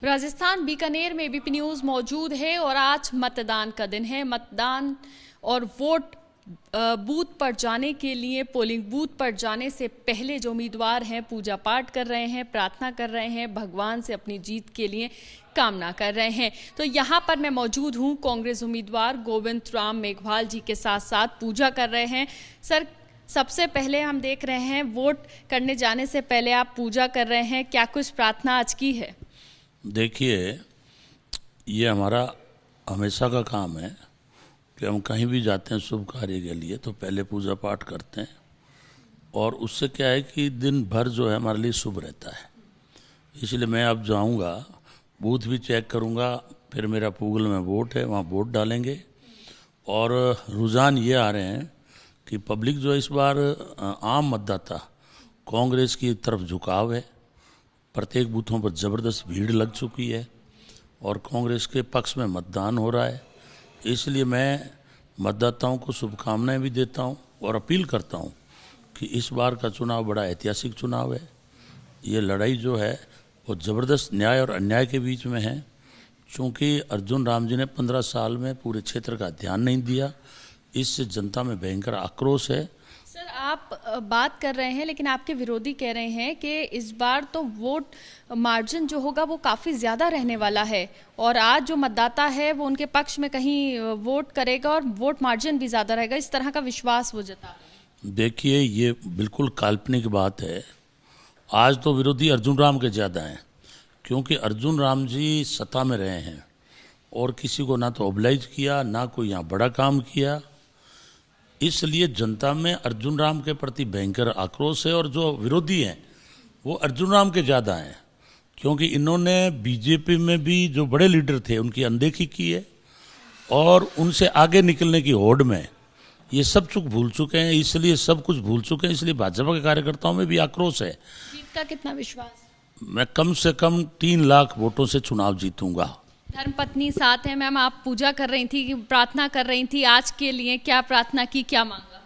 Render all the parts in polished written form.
राजस्थान बीकानेर में ABP news मौजूद है और आज मतदान का दिन है। मतदान और वोट बूथ पर जाने के लिए पोलिंग बूथ पर जाने से पहले जो उम्मीदवार हैं पूजा पाठ कर रहे हैं, प्रार्थना कर रहे हैं, भगवान से अपनी जीत के लिए कामना कर रहे हैं। तो यहाँ पर मैं मौजूद हूँ कांग्रेस उम्मीदवार गोविंद राम मेघवाल जी के साथ साथ पूजा कर रहे हैं। सर, सबसे पहले हम देख रहे हैं वोट करने जाने से पहले आप पूजा कर रहे हैं, क्या कुछ प्रार्थना आज की है? देखिए, ये हमारा हमेशा का काम है कि हम कहीं भी जाते हैं शुभ कार्य के लिए तो पहले पूजा पाठ करते हैं, और उससे क्या है कि दिन भर जो है हमारे लिए शुभ रहता है। इसलिए मैं अब जाऊंगा, बूथ भी चेक करूंगा, फिर मेरा पूगल में वोट है, वहाँ वोट डालेंगे। और रुझान ये आ रहे हैं कि पब्लिक जो इस बार आम मतदाता कांग्रेस की तरफ झुकाव है। प्रत्येक बूथों पर ज़बरदस्त भीड़ लग चुकी है और कांग्रेस के पक्ष में मतदान हो रहा है। इसलिए मैं मतदाताओं को शुभकामनाएं भी देता हूं और अपील करता हूं कि इस बार का चुनाव बड़ा ऐतिहासिक चुनाव है। ये लड़ाई जो है वो ज़बरदस्त न्याय और अन्याय के बीच में है। चूँकि अर्जुन राम जी ने 15 साल में पूरे क्षेत्र का ध्यान नहीं दिया, इससे जनता में भयंकर आक्रोश है। सर, आप बात कर रहे हैं लेकिन आपके विरोधी कह रहे हैं कि इस बार तो वोट मार्जिन जो होगा वो काफ़ी ज़्यादा रहने वाला है और आज जो मतदाता है वो उनके पक्ष में कहीं वोट करेगा और वोट मार्जिन भी ज़्यादा रहेगा, इस तरह का विश्वास वो जता रहे हैं। देखिए, ये बिल्कुल काल्पनिक बात है। आज तो विरोधी अर्जुन राम के ज़्यादा हैं, क्योंकि अर्जुन राम जी सत्ता में रहे हैं और किसी को ना तो ओबलाइज किया, ना कोई यहाँ बड़ा काम किया। इसलिए जनता में अर्जुन राम के प्रति भयंकर आक्रोश है और जो विरोधी हैं वो अर्जुन राम के ज़्यादा हैं, क्योंकि इन्होंने बीजेपी में भी जो बड़े लीडर थे उनकी अनदेखी की है और उनसे आगे निकलने की होड़ में ये सब चुक भूल चुके हैं। इसलिए सब कुछ भूल चुके हैं। इसलिए भाजपा के कार्यकर्ताओं में भी आक्रोश है। जीत का कितना विश्वास? मैं कम से कम 3 लाख वोटों से चुनाव जीतूंगा। धर्मपत्नी साथ है मैम, आप पूजा कर रही थी, प्रार्थना कर रही थी, आज के लिए क्या प्रार्थना की, क्या मांगा?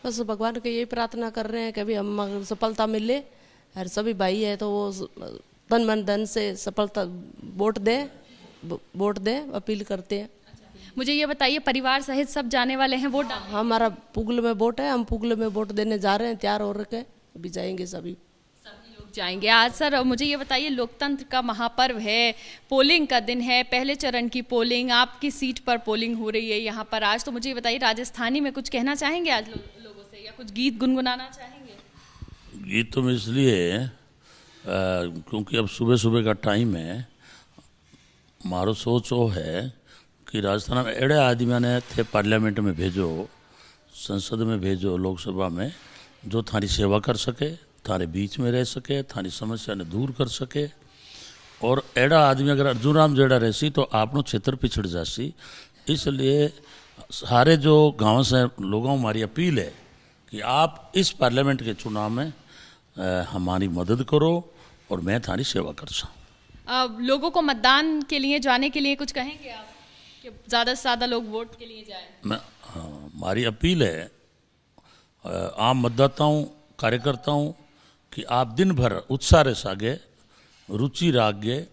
बस भगवान के यही प्रार्थना कर रहे हैं कि अभी हम सफलता मिले और सभी भाई है तो वो तन मन धन से सफलता वोट दे अपील करते हैं। मुझे ये बताइए, परिवार सहित सब जाने वाले हैं वोट डालने? हमारा पुगल में वोट है, हम पुगल में वोट देने जा रहे हैं, तैयार हो रखे, अभी जाएंगे सभी लोग जाएंगे आज। सर, मुझे ये बताइए, लोकतंत्र का महापर्व है, पोलिंग का दिन है, पहले चरण की पोलिंग, आपकी सीट पर पोलिंग हो रही है यहाँ पर आज, तो मुझे ये बताइए राजस्थानी में कुछ कहना चाहेंगे आज लोगों से या कुछ गीत गुनगुनाना चाहेंगे? गीत तो इसलिए क्योंकि अब सुबह सुबह का टाइम है। मारो सोच वो है कि राजस्थान में अड़े आदमी ने थे पार्लियामेंट में भेजो, संसद में भेजो, लोकसभा में, जो थारी सेवा कर सके, थारे बीच में रह सके, थारी समस्या ने दूर कर सके। और एड़ा आदमी अगर अर्जुन राम जेड़ा रहसी तो आपनो क्षेत्र पिछड़ जासी। इसलिए सारे जो गाँव से लोगों हमारी अपील है कि आप इस पार्लियामेंट के चुनाव में हमारी मदद करो और मैं थारी सेवा कर सकूँ। लोगों को मतदान के लिए जाने के लिए कुछ कहेंगे आप कि ज़्यादा से ज़्यादा लोग वोट के लिए जाएं? हमारी अपील है आम मतदाताओं, कार्यकर्ताओं कि आप दिन भर उत्साह से सागे, रुचि रागे,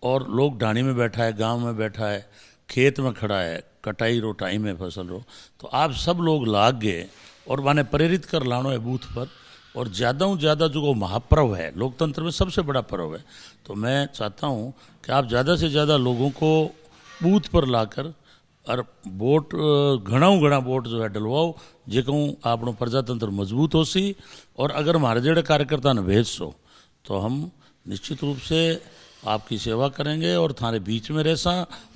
और लोग ढाणी में बैठा है, गांव में बैठा है, खेत में खड़ा है, कटाई रो टाइम है फसल रो, तो आप सब लोग लाग गए और माने प्रेरित कर लानो है बूथ पर। और ज़्यादा से ज़्यादा जो महापर्व है, लोकतंत्र में सबसे बड़ा पर्व है, तो मैं चाहता हूँ कि आप ज़्यादा से ज़्यादा लोगों को बूथ पर लाकर और वोट घना वोट जो है डलवाओ, जे कहूँ आपनो प्रजातंत्र मजबूत हो सी। और अगर हमारे जेड़े कार्यकर्ता ने भेज सो तो हम निश्चित रूप से आपकी सेवा करेंगे और थारे बीच में रहसा।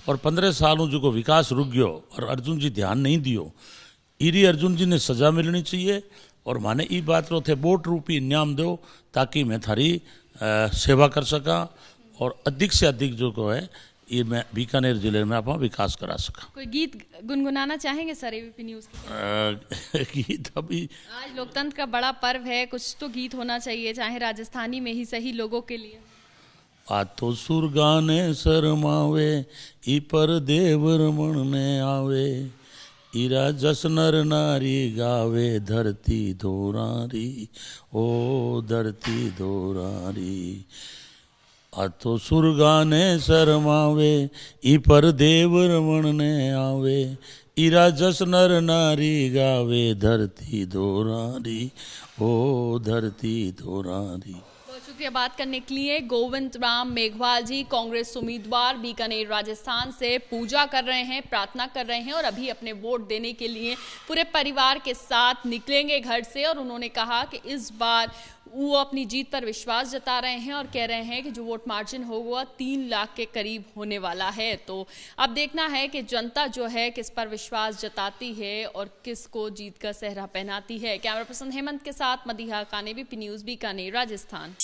और 15 सालों जो को विकास रुक गयो और अर्जुन जी ध्यान नहीं दियो, इरी अर्जुन जी ने सजा मिलनी चाहिए। और माने ई बात रो थे वोट रूपी इनाम दो ताकि मैं थारी सेवा कर सका और अधिक से अधिक जो को है ये मैं बीकानेर जिले में अपना विकास करा सका। कोई गीत गुनगुनाना चाहेंगे सर एबीपी न्यूज़ के? गीत अभी आज लोकतंत्र का बड़ा पर्व है, कुछ तो गीत होना चाहिए, चाहे राजस्थानी में ही सही, लोगों के लिए। आज तो सुर गाने शरमावे, ई पर देव रमण ने आवे, ईरा जस नर नारी गावे, धरती धोरारी, ओ धरती धोरारी। आ तो सुरगाने शरमावे ई पर देव रमण ने आवे ईरा जस नर नारी गावे धरती दोरारी ओ धरती दोरारी। बहुत शुक्रिया बात करने के लिए। गोविंद राम मेघवाल जी कांग्रेस उम्मीदवार बीकानेर राजस्थान से पूजा कर रहे हैं, प्रार्थना कर रहे हैं और अभी अपने वोट देने के लिए पूरे परिवार के साथ निकलेंगे घर से। और उन्होंने कहा कि इस बार वो अपनी जीत पर विश्वास जता रहे हैं और कह रहे हैं कि जो वोट मार्जिन होगा 3 लाख के करीब होने वाला है। तो अब देखना है कि जनता जो है किस पर विश्वास जताती है और किस को जीत का सेहरा पहनाती है। कैमरा पर्सन हेमंत के साथ मदीहा खान, ABP न्यूज़ बीकानेर राजस्थान।